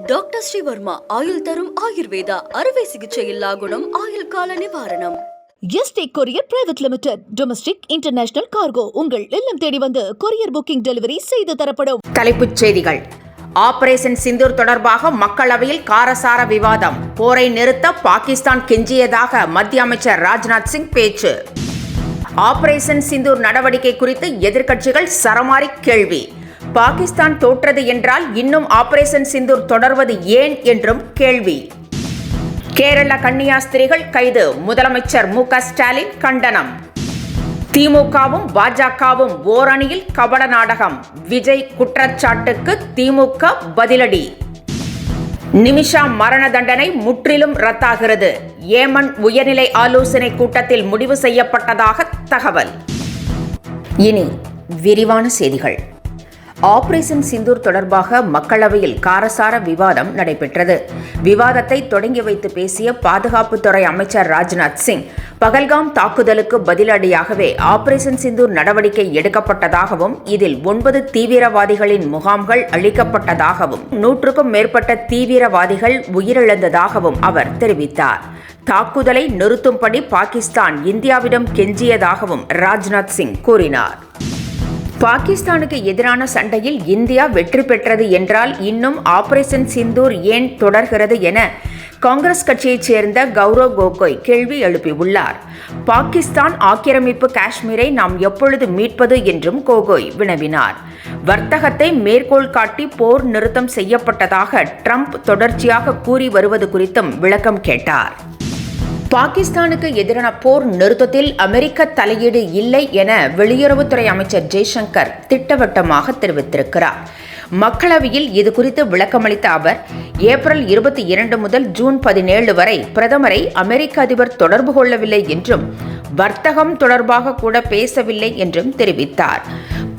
Doctor Sreevarma ஆயுள் தரும் ஆயுர்வேதா அறுவை சிகிச்சை இல்லா குணம் ஆயுள் கால நிவாரணம். Yesterday courier private limited domestic international cargo உங்கள் இல்லம் தேடி வந்து கொரியர் புக்கிங் டெலிவரி செய்து தரப்படும். தலைப்புச் செய்திகள். ஆபரேஷன் சிந்தூர் தொடர்பாக மக்களவையில் காரசார விவாதம். போரை நிறுத்த பாகிஸ்தான் கெஞ்சியதாக மத்திய அமைச்சர் ராஜ்நாத் சிங் பேச்சு. ஆபரேஷன் சிந்தூர் நடவடிக்கை குறித்து எதிர்க்கட்சிகள் சரமாரி கேள்வி. பாகிஸ்தான் தோற்றது என்றால் இன்னும் ஆபரேஷன் சிந்தூர் தொடர்வது ஏன் என்றும் கேள்வி. கேரள கன்னியாஸ்திரிகள் கைது. முதலமைச்சர் மு.க. ஸ்டாலின் கண்டனம். திமுகவும் பாஜகவும் ஓரணியில் கபட நாடகம். விஜய் குற்றச்சாட்டுக்கு திமுக பதிலடி. நிமிஷா மரண தண்டனை முற்றிலும் ரத்தாகிறது. ஏமன் உயர்நிலை ஆலோசனை கூட்டத்தில் முடிவு செய்யப்பட்டதாக தகவல். இனி விரிவான செய்திகள். ஆபரேஷன் சிந்தூர் தொடர்பாக மக்களவையில் காரசார விவாதம் நடைபெற்றது. விவாதத்தை தொடங்கி வைத்து பேசிய பாதுகாப்புத்துறை அமைச்சர் ராஜ்நாத் சிங், பகல்காம் தாக்குதலுக்கு பதிலடியாகவே ஆபரேஷன் சிந்தூர் நடவடிக்கை எடுக்கப்பட்டதாகவும் இதில் 9 தீவிரவாதிகளின் முகாம்கள் அழிக்கப்பட்டதாகவும் 100க்கும் மேற்பட்ட தீவிரவாதிகள் உயிரிழந்ததாகவும் அவர் தெரிவித்தார். தாக்குதலை நிறுத்தும்படி பாகிஸ்தான் இந்தியாவிடம் கெஞ்சியதாகவும் ராஜ்நாத் சிங் கூறினார். பாகிஸ்தானுக்கு எதிரான சண்டையில் இந்தியா வெற்றி பெற்றது என்றால் இன்னும் ஆபரேஷன் சிந்தூர் ஏன் தொடர்கிறது என காங்கிரஸ் கட்சியைச் சேர்ந்த கௌரவ் கோகோய் கேள்வி எழுப்பியுள்ளார். பாகிஸ்தான் ஆக்கிரமிப்பு காஷ்மீரை நாம் எப்பொழுது மீட்பது என்றும் கோகோய் வினவினார். வர்த்தகத்தை மேற்கோள் காட்டி போர் நிறுத்தம் செய்யப்பட்டதாக ட்ரம்ப் தொடர்ச்சியாக கூறி வருவது குறித்தும் விளக்கம் கேட்டார். பாகிஸ்தானுக்கு எதிரான போர் நிறுத்தத்தில் அமெரிக்க தலையீடு இல்லை என வெளியுறவுத்துறை அமைச்சர் ஜெய்சங்கர் திட்டவட்டமாக தெரிவித்திருக்கிறார். மக்களவையில் இதுகுறித்து விளக்கமளித்த அவர், ஏப்ரல் 22 முதல் ஜூன் 17 வரை பிரதமரை அமெரிக்க அதிபர் தொடர்பு கொள்ளவில்லை என்றும் வர்த்தகம் தொடர்பாக கூட பேசவில்லை என்றும் தெரிவித்தார்.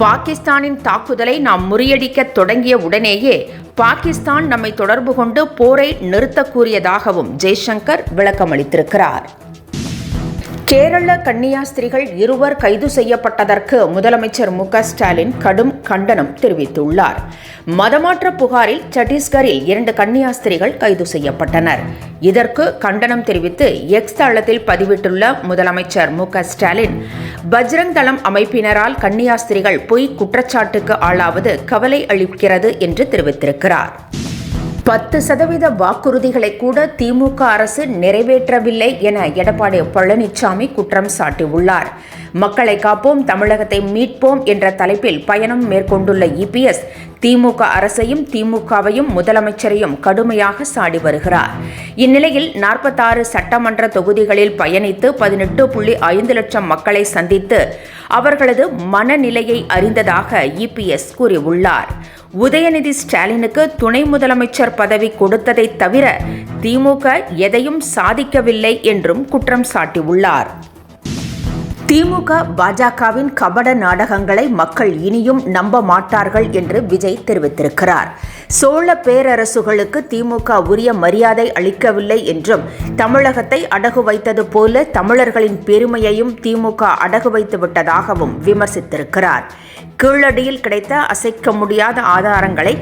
பாகிஸ்தானின் தாக்குதலை நாம் முறியடிக்க தொடங்கிய உடனேயே பாகிஸ்தான் நம்மை தொடர்பு கொண்டு போரை நிறுத்த கூறியதாகவும் ஜெய்சங்கர் விளக்கமளித்திருக்கிறார். கேரள கன்னியாஸ்திரிகள் 2 கைது செய்யப்பட்டதற்கு முதலமைச்சர் மு.க. ஸ்டாலின் கடும் கண்டனம் தெரிவித்துள்ளார். மதமாற்ற புகாரில் சத்தீஸ்கரில் 2 கன்னியாஸ்திரிகள் கைது செய்யப்பட்டனர். இதற்கு கண்டனம் தெரிவித்து எக்ஸ் தளத்தில் பதிவிட்டுள்ள முதலமைச்சர் மு.க. ஸ்டாலின், பஜ்ரங் தளம் அமைப்பினரால் கன்னியாஸ்திரிகள் பொய் குற்றச்சாட்டுக்கு ஆளாவது கவலை அளிக்கிறது என்று தெரிவித்திருக்கிறார். 10% வாக்குறுதிகளை கூட திமுக அரசு நிறைவேற்றவில்லை என எடப்பாடி பழனிசாமி குற்றம் சாட்டியுள்ளார். மக்களை காப்போம், தமிழகத்தை மீட்போம் என்ற தலைப்பில் பயணம் மேற்கொண்டுள்ள இபிஎஸ் திமுக அரசையும் திமுகவையும் முதலமைச்சரையும் கடுமையாக சாடி வருகிறார். இந்நிலையில் 46 சட்டமன்ற தொகுதிகளில் பயணித்து 18.5 லட்சம் மக்களை சந்தித்து அவர்களது மனநிலையை அறிந்ததாக இபிஎஸ் கூறியுள்ளார். உதயநிதி ஸ்டாலினுக்கு துணை முதலமைச்சர் பதவி கொடுத்ததை தவிர திமுக எதையும் சாதிக்கவில்லை என்றும் குற்றம் சாட்டியுள்ளார். திமுக பாஜகவின் கபட நாடகங்களை மக்கள் இனியும் நம்ப மாட்டார்கள் என்று விஜய் தெரிவித்திருக்கிறார். சோழ பேரரசுகளுக்கு திமுக உரிய மரியாதை அளிக்கவில்லை என்றும் தமிழகத்தை அடகு வைத்தது போல தமிழர்களின் பெருமையையும் திமுக அடகு வைத்து விட்டதாகவும் விமர்சித்திருக்கிறார். கீழடியில் கிடைத்த அசைக்க முடியாத ஆதாரங்களை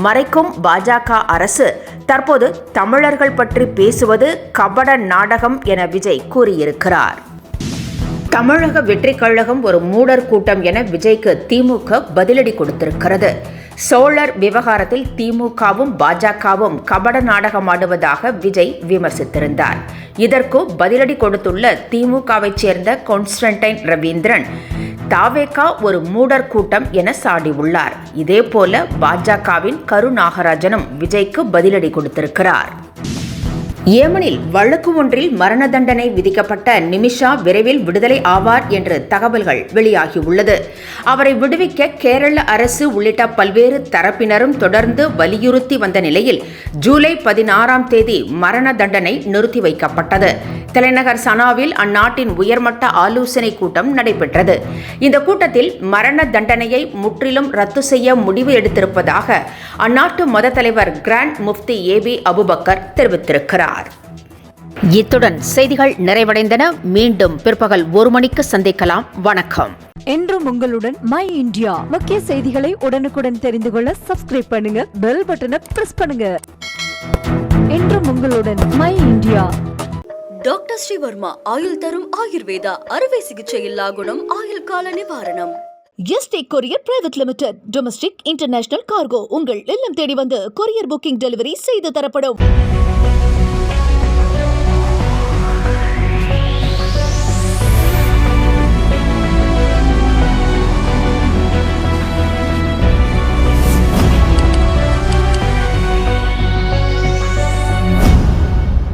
மறைக்கும் பாஜக அரசு தற்போது தமிழர்கள் பற்றி பேசுவது கபட நாடகம் என விஜய் கூறியிருக்கிறார். தமிழக வெற்றிக் கழகம் ஒரு மூடர் கூட்டம் என விஜய்க்கு திமுக பதிலடி கொடுத்திருக்கிறது. சோழர் விவகாரத்தில் திமுகவும் பாஜகவும் கபட நாடகமாடுவதாக விஜய் விமர்சித்திருந்தார். இதற்கு பதிலடி கொடுத்துள்ள திமுகவைச் சேர்ந்த கான்ஸ்டன்டைன் ரவீந்திரன், தாவேகா ஒரு மூடர் கூட்டம் என சாடியுள்ளார். இதேபோல பாஜகவின் கருநாகராஜனும் விஜய்க்கு பதிலடி கொடுத்திருக்கிறார். ஏமனில் வழக்கு ஒன்றில் மரண தண்டனை விதிக்கப்பட்ட நிமிஷா விரைவில் விடுதலை ஆவார் என்று தகவல்கள் வெளியாகியுள்ளது. அவரை விடுவிக்க கேரள அரசு உள்ளிட்ட பல்வேறு தரப்பினரும் தொடர்ந்து வலியுறுத்தி வந்த நிலையில் ஜூலை 16ஆம் தேதி மரண தண்டனை நிறுத்தி வைக்கப்பட்டது. தலைநகர் சனாவில் அந்நாட்டின் உயர்மட்ட ஆலோசனை கூட்டம் நடைபெற்றது. இந்த கூட்டத்தில் மரண தண்டனையை முற்றிலும் ரத்து செய்ய முடிவு எடுத்திருப்பதாக அந்நாட்டு மத தலைவர் கிராண்ட் முஃப்தி ஏபி அபுபக்கர் தெரிவித்திருக்கிறார். இத்துடன் செய்திகள் நிறைவடைந்தன. மீண்டும் பிற்பகல் 1 மணிக்கு சந்திக்கலாம். வணக்கம். என்றும் உங்களுடன் மை இந்தியா. முக்கிய செய்திகளை உடனுக்குடன் தெரிந்து கொள்ள சப்ஸ்கிரைப் பண்ணுங்க, பெல் பட்டனை பிரஸ் பண்ணுங்க. என்றும் உங்களுடன் மை இந்தியா. டாக்டர் ஸ்ரீவர்மா ஆயுள் தரும் ஆயுர்வேதா அறுவை சிகிச்சை இல்லா குணம் ஆயுள் கால நிவாரணம். Yesterday courier private limited domestic international cargo உங்கள் இல்லம் தேடி வந்து கொரியர் புக்கிங் டெலிவரி செய்து தரப்படும்.